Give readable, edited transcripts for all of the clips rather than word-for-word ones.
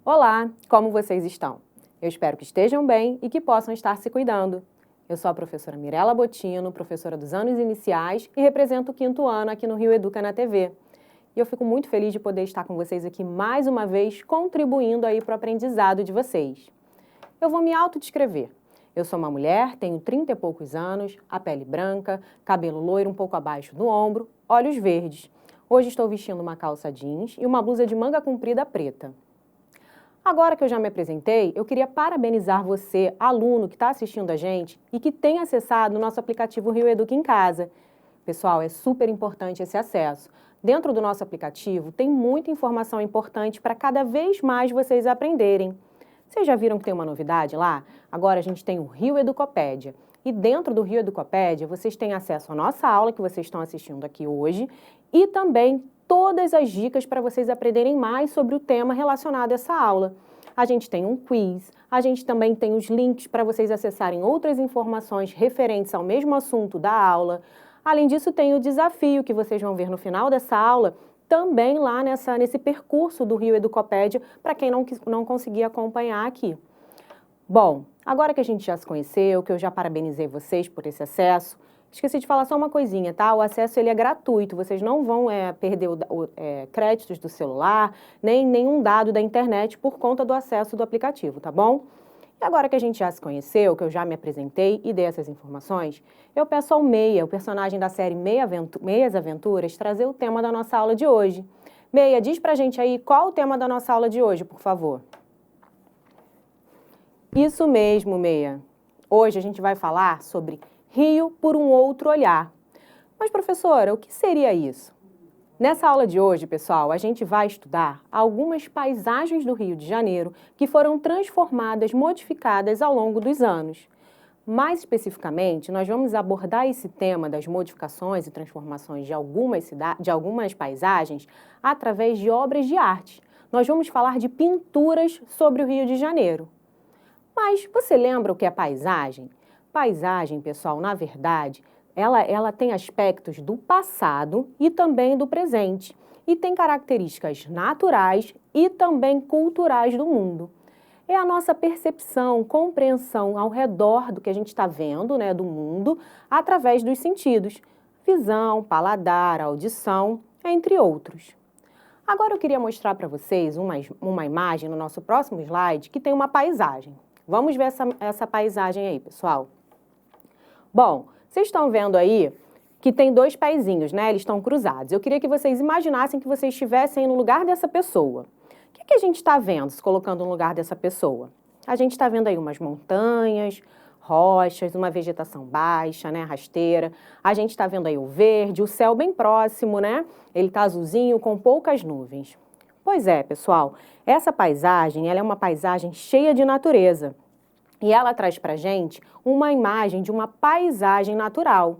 Olá, como vocês estão? Eu espero que estejam bem e que possam estar se cuidando. Eu sou a professora Mirela Botino, professora dos anos iniciais e represento o 5º ano aqui no Rio Educa na TV. E eu fico muito feliz de poder estar com vocês aqui mais uma vez, contribuindo aí para o aprendizado de vocês. Eu vou me autodescrever. Eu sou uma mulher, tenho 30 e poucos anos, a pele branca, cabelo loiro um pouco abaixo do ombro, olhos verdes. Hoje estou vestindo uma calça jeans e uma blusa de manga comprida preta. Agora que eu já me apresentei, eu queria parabenizar você, aluno que está assistindo a gente e que tem acessado o nosso aplicativo Rio Educa em Casa. Pessoal, é super importante esse acesso. Dentro do nosso aplicativo tem muita informação importante para cada vez mais vocês aprenderem. Vocês já viram que tem uma novidade lá? Agora a gente tem o Rio Educopédia. E dentro do Rio Educopédia, vocês têm acesso à nossa aula que vocês estão assistindo aqui hoje e também todas as dicas para vocês aprenderem mais sobre o tema relacionado a essa aula. A gente tem um quiz, a gente também tem os links para vocês acessarem outras informações referentes ao mesmo assunto da aula. Além disso, tem o desafio que vocês vão ver no final dessa aula, também lá nesse percurso do Rio Educopédia, para quem não conseguir acompanhar aqui. Bom, agora que a gente já se conheceu, que eu já parabenizei vocês por esse acesso, esqueci de falar só uma coisinha, tá? O acesso ele é gratuito, vocês não vão perder créditos do celular, nem nenhum dado da internet por conta do acesso do aplicativo, tá bom? E agora que a gente já se conheceu, que eu já me apresentei e dei essas informações, eu peço ao Meia, o personagem da série Meias Aventuras, trazer o tema da nossa aula de hoje. Meia, diz pra gente aí qual o tema da nossa aula de hoje, por favor. Isso mesmo, Meia. Hoje a gente vai falar sobre Rio por um outro olhar. Mas, professora, o que seria isso? Nessa aula de hoje, pessoal, a gente vai estudar algumas paisagens do Rio de Janeiro que foram transformadas, modificadas ao longo dos anos. Mais especificamente, nós vamos abordar esse tema das modificações e transformações de algumas paisagens através de obras de arte. Nós vamos falar de pinturas sobre o Rio de Janeiro. Mas você lembra o que é paisagem? Paisagem, pessoal, na verdade, ela tem aspectos do passado e também do presente. E tem características naturais e também culturais do mundo. É a nossa percepção, compreensão ao redor do que a gente está vendo, né, do mundo, através dos sentidos. Visão, paladar, audição, entre outros. Agora eu queria mostrar para vocês uma imagem no nosso próximo slide que tem uma paisagem. Vamos ver essa paisagem aí, pessoal. Bom, vocês estão vendo aí que tem dois pezinhos, né? Eles estão cruzados. Eu queria que vocês imaginassem que vocês estivessem no lugar dessa pessoa. O que a gente está vendo se colocando no lugar dessa pessoa? A gente está vendo aí umas montanhas, rochas, uma vegetação baixa, né, rasteira. A gente está vendo aí o verde, o céu bem próximo, né? Ele está azulzinho com poucas nuvens. Pois é, pessoal, essa paisagem, ela é uma paisagem cheia de natureza. E ela traz pra gente uma imagem de uma paisagem natural.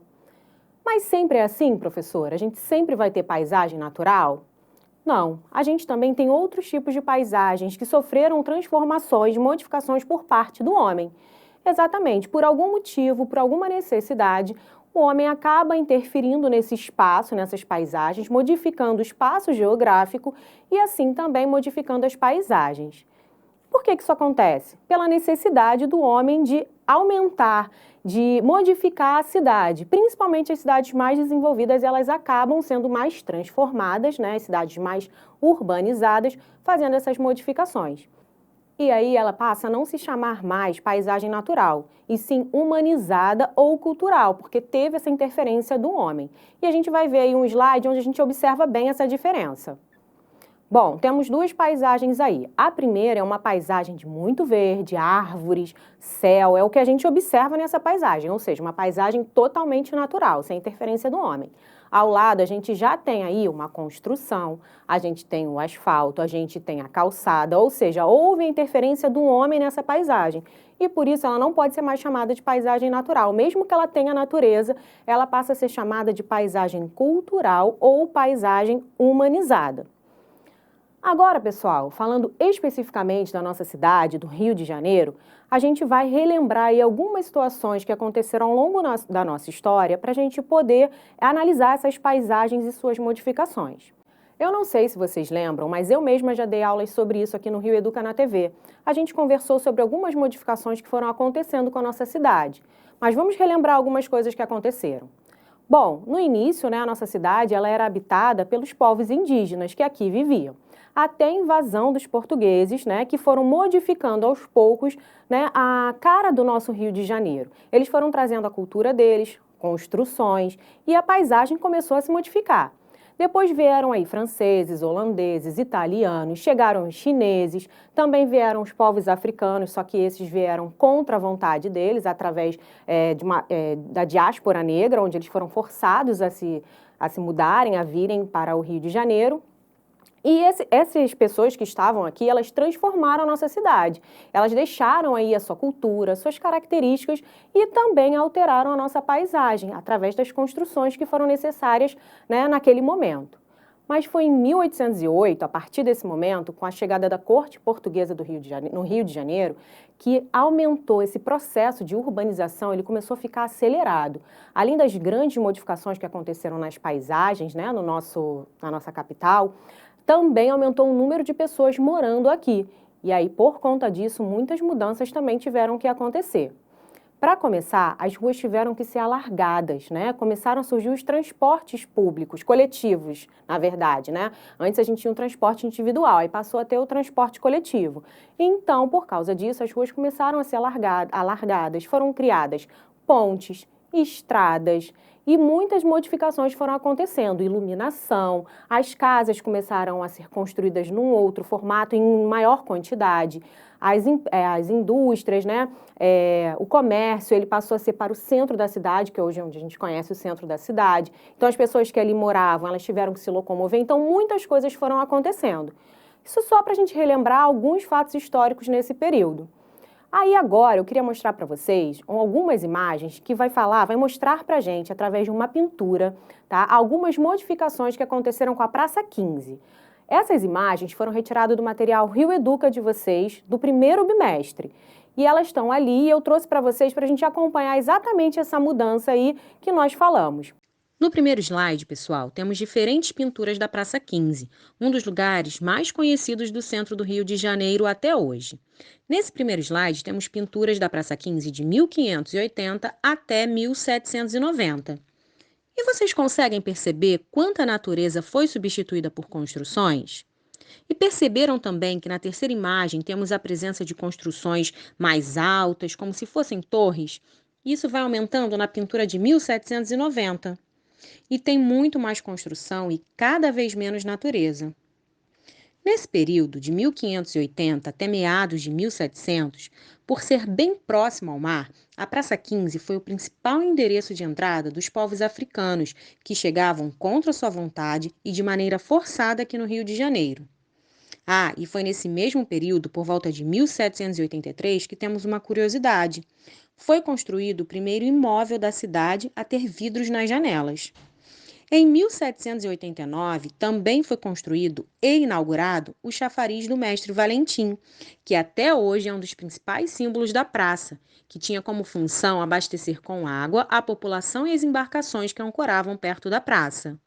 Mas sempre é assim, professora? A gente sempre vai ter paisagem natural? Não, a gente também tem outros tipos de paisagens que sofreram transformações, modificações por parte do homem. Exatamente, por algum motivo, por alguma necessidade, o homem acaba interferindo nesse espaço, nessas paisagens, modificando o espaço geográfico e assim também modificando as paisagens. Por que isso acontece? Pela necessidade do homem de aumentar, de modificar a cidade. Principalmente as cidades mais desenvolvidas, elas acabam sendo mais transformadas, né? As cidades mais urbanizadas, fazendo essas modificações. E aí ela passa a não se chamar mais paisagem natural, e sim humanizada ou cultural, porque teve essa interferência do homem. E a gente vai ver aí um slide onde a gente observa bem essa diferença. Bom, temos duas paisagens aí. A primeira é uma paisagem de muito verde, árvores, céu, é o que a gente observa nessa paisagem, ou seja, uma paisagem totalmente natural, sem interferência do homem. Ao lado, a gente já tem aí uma construção, a gente tem o asfalto, a gente tem a calçada, ou seja, houve a interferência do homem nessa paisagem. E por isso ela não pode ser mais chamada de paisagem natural. Mesmo que ela tenha natureza, ela passa a ser chamada de paisagem cultural ou paisagem humanizada. Agora, pessoal, falando especificamente da nossa cidade, do Rio de Janeiro, a gente vai relembrar aí algumas situações que aconteceram ao longo da nossa história para a gente poder analisar essas paisagens e suas modificações. Eu não sei se vocês lembram, mas eu mesma já dei aulas sobre isso aqui no Rio Educa na TV. A gente conversou sobre algumas modificações que foram acontecendo com a nossa cidade. Mas vamos relembrar algumas coisas que aconteceram. Bom, no início, a nossa cidade ela era habitada pelos povos indígenas que aqui viviam, até a invasão dos portugueses, que foram modificando aos poucos, a cara do nosso Rio de Janeiro. Eles foram trazendo a cultura deles, construções, e a paisagem começou a se modificar. Depois vieram aí franceses, holandeses, italianos, chegaram os chineses, também vieram os povos africanos, só que esses vieram contra a vontade deles, através da diáspora negra, onde eles foram forçados a se mudarem, a virem para o Rio de Janeiro. E essas pessoas que estavam aqui, elas transformaram a nossa cidade. Elas deixaram aí a sua cultura, suas características e também alteraram a nossa paisagem, através das construções que foram necessárias, naquele momento. Mas foi em 1808, a partir desse momento, com a chegada da corte portuguesa no Rio de Janeiro, que aumentou esse processo de urbanização, ele começou a ficar acelerado. Além das grandes modificações que aconteceram nas paisagens, na nossa capital, também aumentou o número de pessoas morando aqui. E aí, por conta disso, muitas mudanças também tiveram que acontecer. Para começar, as ruas tiveram que ser alargadas, Começaram a surgir os transportes públicos, coletivos, na verdade, Antes a gente tinha um transporte individual, aí passou a ter o transporte coletivo. Então, por causa disso, as ruas começaram a ser alargadas, foram criadas pontes, estradas, e muitas modificações foram acontecendo, iluminação, as casas começaram a ser construídas num outro formato, em maior quantidade, as indústrias, o comércio, ele passou a ser para o centro da cidade, que é hoje onde a gente conhece o centro da cidade. Então, as pessoas que ali moravam, elas tiveram que se locomover, então muitas coisas foram acontecendo. Isso só para a gente relembrar alguns fatos históricos nesse período. Aí agora eu queria mostrar para vocês algumas imagens que vai mostrar para a gente, através de uma pintura, algumas modificações que aconteceram com a Praça 15. Essas imagens foram retiradas do material Rio Educa de vocês, do primeiro bimestre. E elas estão ali e eu trouxe para vocês para a gente acompanhar exatamente essa mudança aí que nós falamos. No primeiro slide, pessoal, temos diferentes pinturas da Praça 15, um dos lugares mais conhecidos do centro do Rio de Janeiro até hoje. Nesse primeiro slide, temos pinturas da Praça 15 de 1580 até 1790. E vocês conseguem perceber quanta natureza foi substituída por construções? E perceberam também que na terceira imagem temos a presença de construções mais altas, como se fossem torres? Isso vai aumentando na pintura de 1790. E tem muito mais construção e cada vez menos natureza. Nesse período, de 1580 até meados de 1700, por ser bem próximo ao mar, a Praça 15 foi o principal endereço de entrada dos povos africanos, que chegavam contra sua vontade e de maneira forçada aqui no Rio de Janeiro. E foi nesse mesmo período, por volta de 1783, que temos uma curiosidade. Foi construído o primeiro imóvel da cidade a ter vidros nas janelas. Em 1789, também foi construído e inaugurado o chafariz do Mestre Valentim, que até hoje é um dos principais símbolos da praça, que tinha como função abastecer com água a população e as embarcações que ancoravam perto da praça.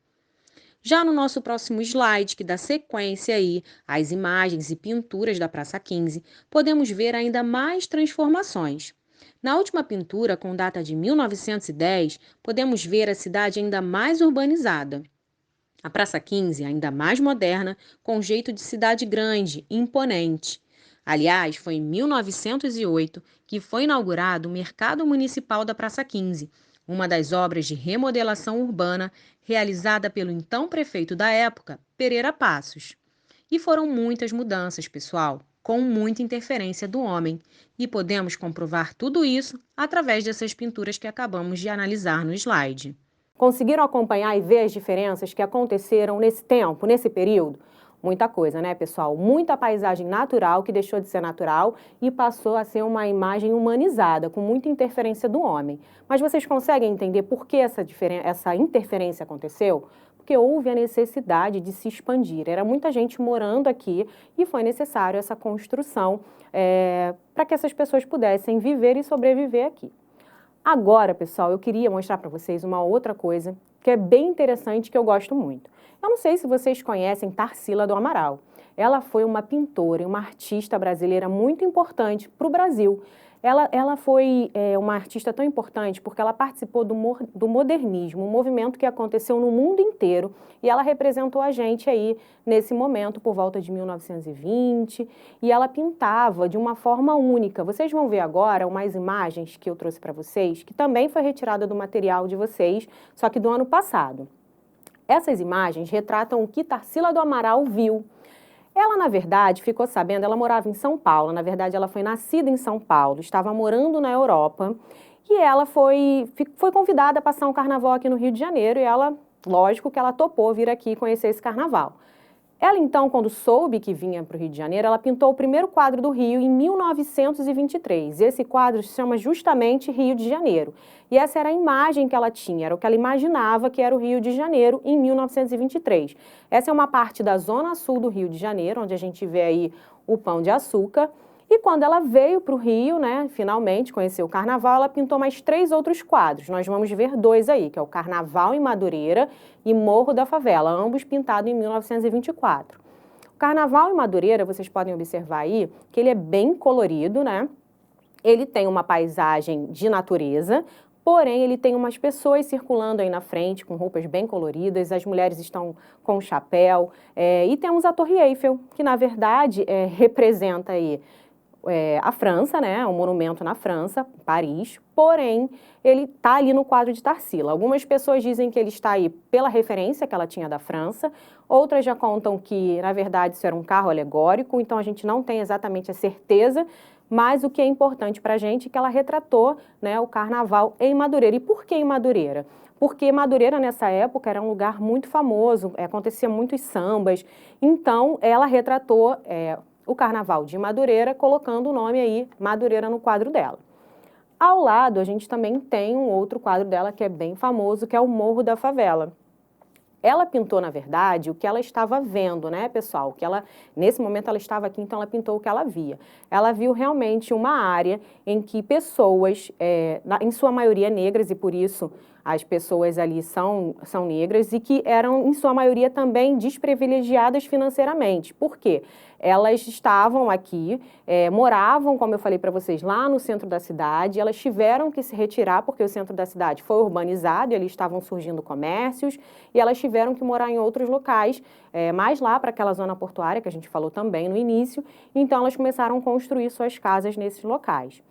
Já no nosso próximo slide, que dá sequência aí às imagens e pinturas da Praça 15, podemos ver ainda mais transformações. Na última pintura, com data de 1910, podemos ver a cidade ainda mais urbanizada. A Praça 15, ainda mais moderna, com jeito de cidade grande e imponente. Aliás, foi em 1908 que foi inaugurado o Mercado Municipal da Praça 15, uma das obras de remodelação urbana realizada pelo então prefeito da época, Pereira Passos. E foram muitas mudanças, pessoal, com muita interferência do homem. E podemos comprovar tudo isso através dessas pinturas que acabamos de analisar no slide. Conseguiram acompanhar e ver as diferenças que aconteceram nesse tempo, nesse período? Muita coisa, pessoal? Muita paisagem natural que deixou de ser natural e passou a ser uma imagem humanizada, com muita interferência do homem. Mas vocês conseguem entender por que essa interferência aconteceu? Porque houve a necessidade de se expandir. Era muita gente morando aqui e foi necessário essa construção para que essas pessoas pudessem viver e sobreviver aqui. Agora, pessoal, eu queria mostrar para vocês uma outra coisa que é bem interessante, que eu gosto muito. Eu não sei se vocês conhecem Tarsila do Amaral. Ela foi uma pintora e uma artista brasileira muito importante para o Brasil. Ela foi uma artista tão importante porque ela participou do modernismo, um movimento que aconteceu no mundo inteiro, e ela representou a gente aí nesse momento por volta de 1920, e ela pintava de uma forma única. Vocês vão ver agora umas imagens que eu trouxe para vocês, que também foi retirada do material de vocês, só que do ano passado. Essas imagens retratam o que Tarsila do Amaral viu. Ela, na verdade, ficou sabendo, ela morava em São Paulo, na verdade ela foi nascida em São Paulo, estava morando na Europa, e ela foi convidada a passar um carnaval aqui no Rio de Janeiro, e ela, lógico que ela topou vir aqui conhecer esse carnaval. Ela, então, quando soube que vinha para o Rio de Janeiro, ela pintou o primeiro quadro do Rio em 1923. Esse quadro se chama justamente Rio de Janeiro. E essa era a imagem que ela tinha, era o que ela imaginava que era o Rio de Janeiro em 1923. Essa é uma parte da zona sul do Rio de Janeiro, onde a gente vê aí o Pão de Açúcar. E quando ela veio para o Rio, né, finalmente conheceu o Carnaval, ela pintou mais 3 outros quadros. Nós vamos ver 2 aí, que é o Carnaval em Madureira e Morro da Favela, ambos pintados em 1924. O Carnaval em Madureira, vocês podem observar aí, que ele é bem colorido, né? Ele tem uma paisagem de natureza, porém ele tem umas pessoas circulando aí na frente com roupas bem coloridas, as mulheres estão com chapéu, e temos a Torre Eiffel, que na verdade representa aí a França, né, um monumento na França, Paris, porém, ele está ali no quadro de Tarsila. Algumas pessoas dizem que ele está aí pela referência que ela tinha da França, outras já contam que, na verdade, isso era um carro alegórico, então a gente não tem exatamente a certeza, mas o que é importante para a gente é que ela retratou, né, o carnaval em Madureira. E por que em Madureira? Porque Madureira, nessa época, era um lugar muito famoso, acontecia muitos sambas, então ela retratou o Carnaval de Madureira, colocando o nome aí, Madureira, no quadro dela. Ao lado, a gente também tem um outro quadro dela que é bem famoso, que é o Morro da Favela. Ela pintou, na verdade, o que ela estava vendo, né, pessoal? Nesse momento ela estava aqui, então ela pintou o que ela via. Ela viu realmente uma área em que pessoas, em sua maioria negras, e por isso as pessoas ali são negras, e que eram, em sua maioria, também desprivilegiadas financeiramente. Por quê? Elas estavam aqui, moravam, como eu falei para vocês, lá no centro da cidade, elas tiveram que se retirar porque o centro da cidade foi urbanizado e ali estavam surgindo comércios, e elas tiveram que morar em outros locais, mais lá para aquela zona portuária que a gente falou também no início, então elas começaram a construir suas casas nesses locais.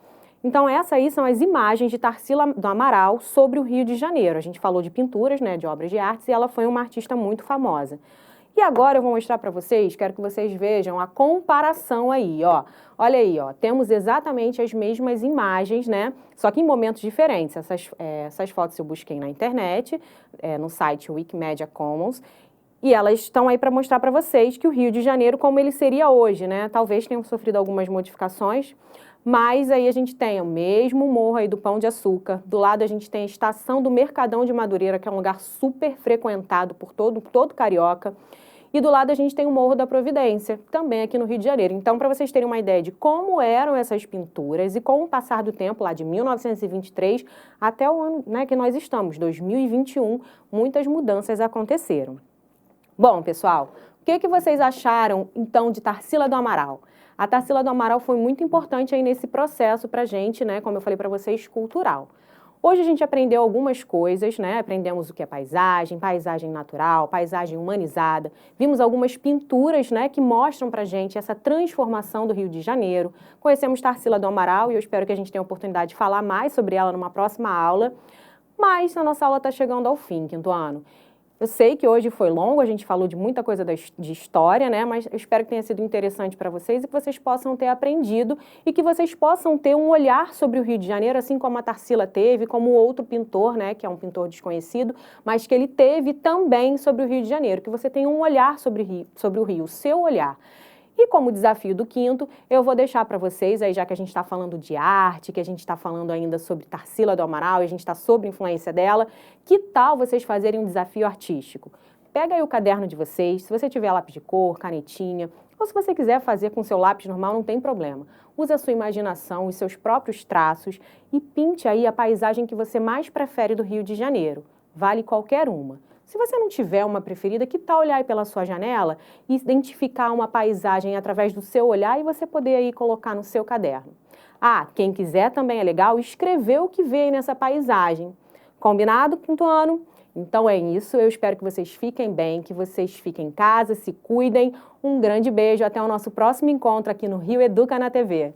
Então essas aí são as imagens de Tarsila do Amaral sobre o Rio de Janeiro. A gente falou de pinturas, né, de obras de artes, e ela foi uma artista muito famosa. E agora eu vou mostrar para vocês, quero que vocês vejam a comparação aí, ó. Olha aí, ó, temos exatamente as mesmas imagens, né? Só que em momentos diferentes. Essas fotos eu busquei na internet, no site Wikimedia Commons, e elas estão aí para mostrar para vocês que o Rio de Janeiro, como ele seria hoje, né? Talvez tenham sofrido algumas modificações, mas aí a gente tem o mesmo morro aí do Pão de Açúcar. Do lado a gente tem a estação do Mercadão de Madureira, que é um lugar super frequentado por todo carioca. E do lado a gente tem o Morro da Providência, também aqui no Rio de Janeiro. Então, para vocês terem uma ideia de como eram essas pinturas e com o passar do tempo, lá de 1923 até o ano, né, que nós estamos, 2021, muitas mudanças aconteceram. Bom, pessoal, o que vocês acharam, então, de Tarsila do Amaral? A Tarsila do Amaral foi muito importante aí nesse processo para a gente, né, como eu falei para vocês, cultural. Hoje a gente aprendeu algumas coisas, né? Aprendemos o que é paisagem, paisagem natural, paisagem humanizada. Vimos algumas pinturas, né, que mostram pra gente essa transformação do Rio de Janeiro. Conhecemos Tarsila do Amaral e eu espero que a gente tenha a oportunidade de falar mais sobre ela numa próxima aula. Mas a nossa aula está chegando ao fim, quinto ano. Eu sei que hoje foi longo, a gente falou de muita coisa de história, né? Mas eu espero que tenha sido interessante para vocês e que vocês possam ter aprendido e que vocês possam ter um olhar sobre o Rio de Janeiro, assim como a Tarsila teve, como o outro pintor, né? Que é um pintor desconhecido, mas que ele teve também sobre o Rio de Janeiro. Que você tenha um olhar sobre o Rio, o seu olhar. E como desafio do quinto, eu vou deixar para vocês, aí já que a gente está falando de arte, que a gente está falando ainda sobre Tarsila do Amaral, e a gente está sob a influência dela, que tal vocês fazerem um desafio artístico? Pega aí o caderno de vocês, se você tiver lápis de cor, canetinha, ou se você quiser fazer com seu lápis normal, não tem problema. Use a sua imaginação, os seus próprios traços e pinte aí a paisagem que você mais prefere do Rio de Janeiro. Vale qualquer uma. Se você não tiver uma preferida, que tal olhar aí pela sua janela e identificar uma paisagem através do seu olhar e você poder aí colocar no seu caderno? Ah, quem quiser também é legal escrever o que vê aí nessa paisagem. Combinado, quinto ano? Então é isso, eu espero que vocês fiquem bem, que vocês fiquem em casa, se cuidem. Um grande beijo, até o nosso próximo encontro aqui no Rio Educa na TV.